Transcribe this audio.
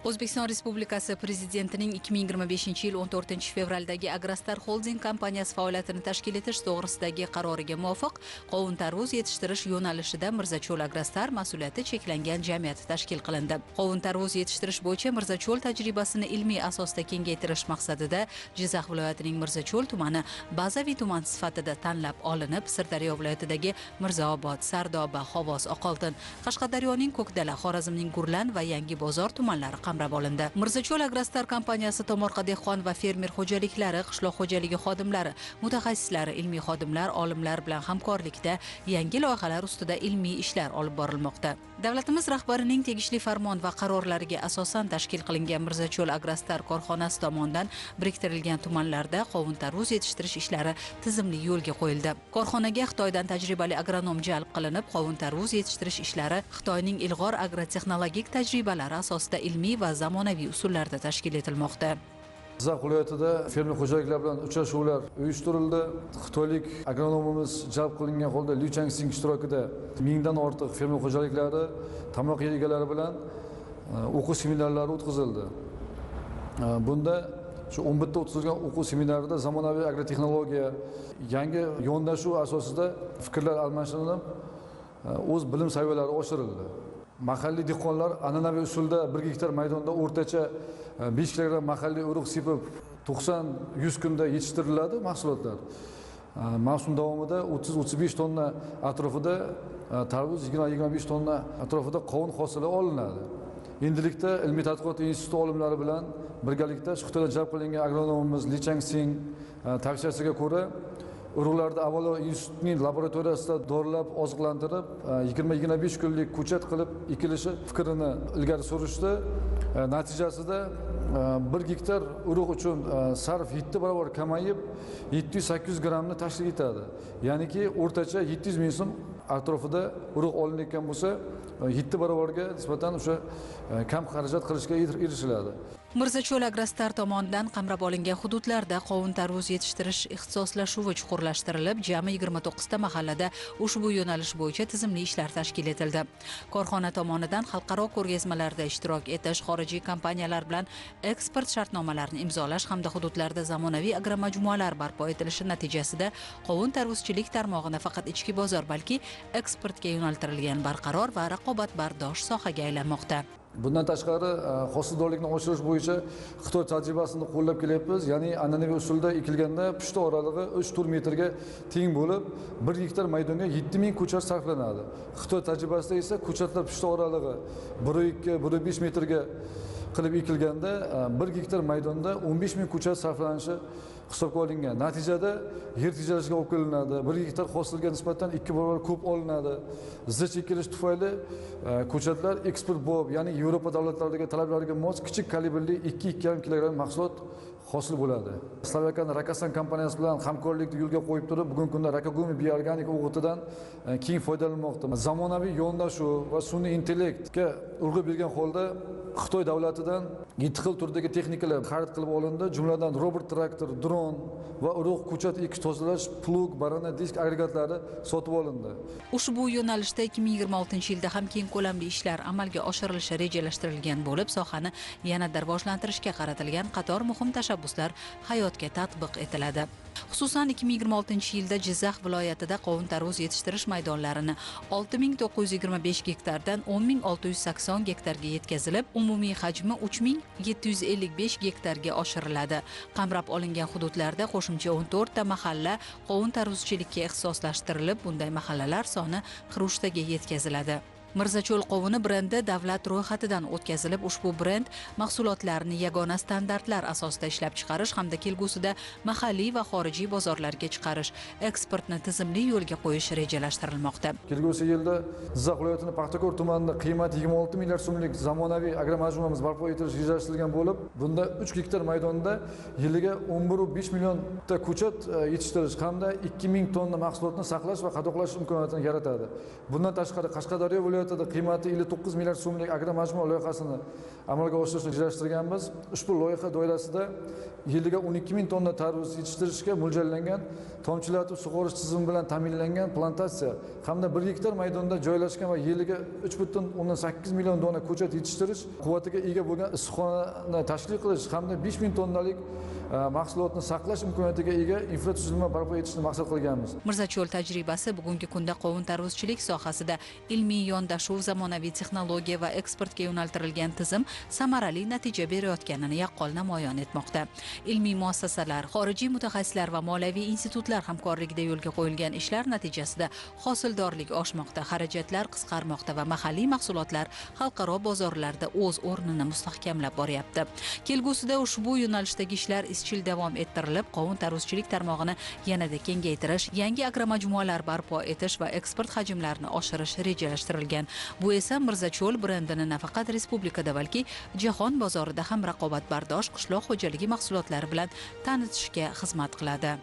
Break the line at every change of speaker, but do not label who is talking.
O'zbekiston Respublikasi Prezidentining 2025-yil 14-fevraldagi Agrostar Holding kompaniyasi faoliyatini tashkil etish to'g'risidagi qaroriga muvofiq qovun-tarvuz yetishtirish yo'nalishida Mirzacho'l Agrostar mas'uliyati cheklangan jamiyati tashkil qilindi. Qovun-tarvuz yetishtirish bo'yicha Mirzacho'l tajribasini ilmiy asosda kengaytirish maqsadida Jizzax viloyatining Mirzacho'l tumani bazaviy tuman sifatida tanlab olinib, Sirdaryo viloyatidagi Mirzaobod, Sardoba, Xovos, Oqoltin, Qashqadaryoning Ko'kdala, Xorazmning Gurlan va Yangi bozor tumanlari qamrab olindi. Mirzacho'l Agrostar kompaniyasi tomorqa dehqon va fermer xo'jaliklari, qishloq xo'jaligi xodimlari, mutaxassislari, ilmiy xodimlar, olimlar bilan hamkorlikda yangi loyihalar ustida ilmiy ishlar olib borilmoqda. Davlatimiz rahbarining tegishli farmon va qarorlariga asosan tashkil qilingan Mirzacho'l Agrostar korxonasi tomonidan biriktirilgan tumanlarda qovun-tarvuz yetishtirish ishlari tizimli yo'lga qo'yildi. Korxonaga Xitoydan tajribali agronom jalb qilinib, qovun-tarvuz yetishtirish ishlari Xitoyning ilg'or agrotexnologik tajribalari asosida ilmiy va zamonaviy usullarda tashkil etilmoqda.
Jizzax viloyatida fermer xo'jaliklar bilan uchrashuvlar uyushtirildi. Xitoylik agronomimiz jalb qilingan holda Liu Changsing ishtirokida 1000 dan ortiq fermer xo'jaliklari, tomorqa egalari bilan o'quv seminarlari o'tkazildi. Bunda shu 11 ta o'tkazilgan o'quv seminarida zamonaviy agrotexnologiya, yangi yondashuv asosida fikrlar almashinib, o'z bilim saviyalari oshirildi. Mahalliy dehqonlar an'anaviy usulda 1 gektar maydonda o'rtacha 5 kg mahalliy urug' sepib 90-100 kunda yetishtiriladi mahsulotlar. Mavsum davomida 30-35 tonna atrofida tarvuz, 20-25 tonna atrofida qovun hosili olinadi. Endilikda ilmiy tadqiqot instituti olimlari bilan birgalikda Xitoydan jalb qilingan agronomimiz Li Changsing tavsiyasiga ko'ra urug'larni avvalo institutning laboratoriyasida dorilab, oziqlantirib, 20-25 kunlik ko'chat qilib ekilishi fikrini ilgari surishdi. Natijasida 1 gektar urug' uchun sarf 7 barobar kamayib, 700-800 grammni tashkil etadi. Ya'niki o'rtacha 700 ming so'm atrofida urug' olinayotgan bo'lsa, 7 barobarga nisbatan o'sha kam xarajat qilishga erishiladi.
Mirzacho'l Agrostar tomonidan qamrab olingan hududlarda qovun-tarvuz yetishtirish ixtisoslashuvi chuqurlashtirilib, jami 29 ta mahallada ushbu yo'nalish bo'yicha tizimli ishlar tashkil etildi. Korxona tomonidan xalqaro ko'rgazmalarda ishtirok etish, xorijiy kompaniyalar bilan eksport shartnomalarini imzolash hamda hududlarda zamonaviy agromajmualar barpo etilishi natijasida qovun-tarvuzchilik tarmog'i nafaqat ichki bozor, balki eksportga yo'naltirilgan barqaror va raqobatbardosh sohaga aylanmoqda.
Bundan tashqari hosildorlikni oshirish bo'yicha Xitoy tajribasini qo'llab kelyapmiz. Ya'ni an'anaviy usulda ekilganda pushti oralig'i 3-4 metrga teng bo'lib, 1 gektar maydonga 7000 ko'chat sarflanadi. Xitoy tajribasida esa ko'chatlar pushti oralig'i 1-2-1-5 metrga qilib ekilganda 1 gektar maydonda 15000 ko'chat sarflanishi hisobga olingan. Natijada yer tejalashga olib kelinadi. 1 gektar hosilga nisbatan 2 barobar ko'p olinadi. Zich ekilish tufayli ko'chatlar eksport bo'lib, ya'ni Yevropa davlatlariga talablariga mos kichik kalibrli 2-2,5 kilogramm mahsulot hosil bo'ladi. Slovakiyaning Rakasan kompaniyasi bilan hamkorlikni yo'lga qo'yib turib, bugungi kunda Rakagumi bioorganik o'g'itidan keng foydalanmoqda. Zamonaviy yondashuv va sun'iy intellektga urg'u bergan holda Xitoy davlatidan 7 xil turdagi texnikalar xarid qilib olindi, jumladan robot traktor, dron va urug' ko'chat ekish, tozalash, plug, barana disk agregatlari sotib olindi.
Ushbu yo'nalishda 2026-yilda ham keng ko'lamli ishlar amalga oshirilishi rejalashtirilgan bo'lib, sohani yanada rivojlantirishga qaratilgan qator muhim tashabbuslar hayotga tatbiq etiladi. Xususan 2026-yilda Jizzax viloyatida qovun-tarvuz yetishtirish maydonlarini 6925 gektardan 10680 gektarga yetkazilib, umumiy hajmi 3755 gektarga oshiriladi. Qamrab olingan hududlarda qo'shimcha 14 ta mahalla qovun-tarvuzchilikka ixtisoslashtirilib, bunday mahallalar soni 40 taga yetkaziladi. Mirzacho'l qovuni brendi davlat ro'yxatidan o'tkazilib, ushbu brend mahsulotlarini yagona standartlar asosida ishlab chiqarish hamda kelgusida mahalliy va xorijiy bozorlarga chiqarish, eksportni tizimli yo'lga qo'yish rejalashtirilmoqda.
Kelgusi yilda Jizzax viloyatining Paxtakor tumanida qiymati 26 milliard so'mlik zamonaviy agromajmuamiz barpo etilishi rejalashtirilgan bo'lib, bunda 3 gektar maydonda yiliga 11,5 million ta ko'chat yetishtirish hamda 2000 tonna mahsulotni saqlash va qadoqlash imkoniyatini yaratadi. Bundan tashqari Qashqadaryo viloyati viloyatida qiymati 59 milliard so'mlik agromajmua loyihasini amalga oshirishni rejalashtirganmiz. Ushbu loyiha doirasida yiliga 12 ming tonna tarvuz yetishtirishga mo'ljallangan tomchilatib sug'orish tizimi bilan ta'minlangan plantatsiya hamda 1 gektar maydonda joylashgan va yiliga 3,8 million dona ko'chat yetishtirish, quvvatiga ega bo'lgan issiqxonani tashkil qilish hamda 5 ming tonnalik mahsulotni saqlash imkoniyatiga ega infratuzilma barpo etishni maqsad qilganmiz.
Mirzacho'l tajribasi bugungi kunda qovun tarvuzchilik sohasida ilmiy yondashuv, zamonaviy texnologiya va eksportga yo'naltirilgan tizim samarali natija berayotganini yaqqol namoyon etmoqda. Ilmiy muassasalar, xorijiy mutaxassislar va moliyaviy institutlar hamkorligida yo'lga qo'yilgan ishlar natijasida hosildorlik oshmoqda, xarajatlar qisqarmoqda va mahalliy mahsulotlar xalqaro bozorlarda o'z o'rnini mustahkamlab boryapti. Kelgusida ushbu yo'nalishdagi ishlar izchil davom ettirilib, qovun tarvuzchilik tarmog'ini yanada kengaytirish, yangi agromajmualar barpo etish va eksport hajmlarini oshirish rejalashtirilgan. Bu esa Mirzacho'l brendini nafaqat respublikada, balki jahon bozorida ham raqobatbardosh qishloq xo'jaligi mahsulotlari bilan tanitishga xizmat qiladi.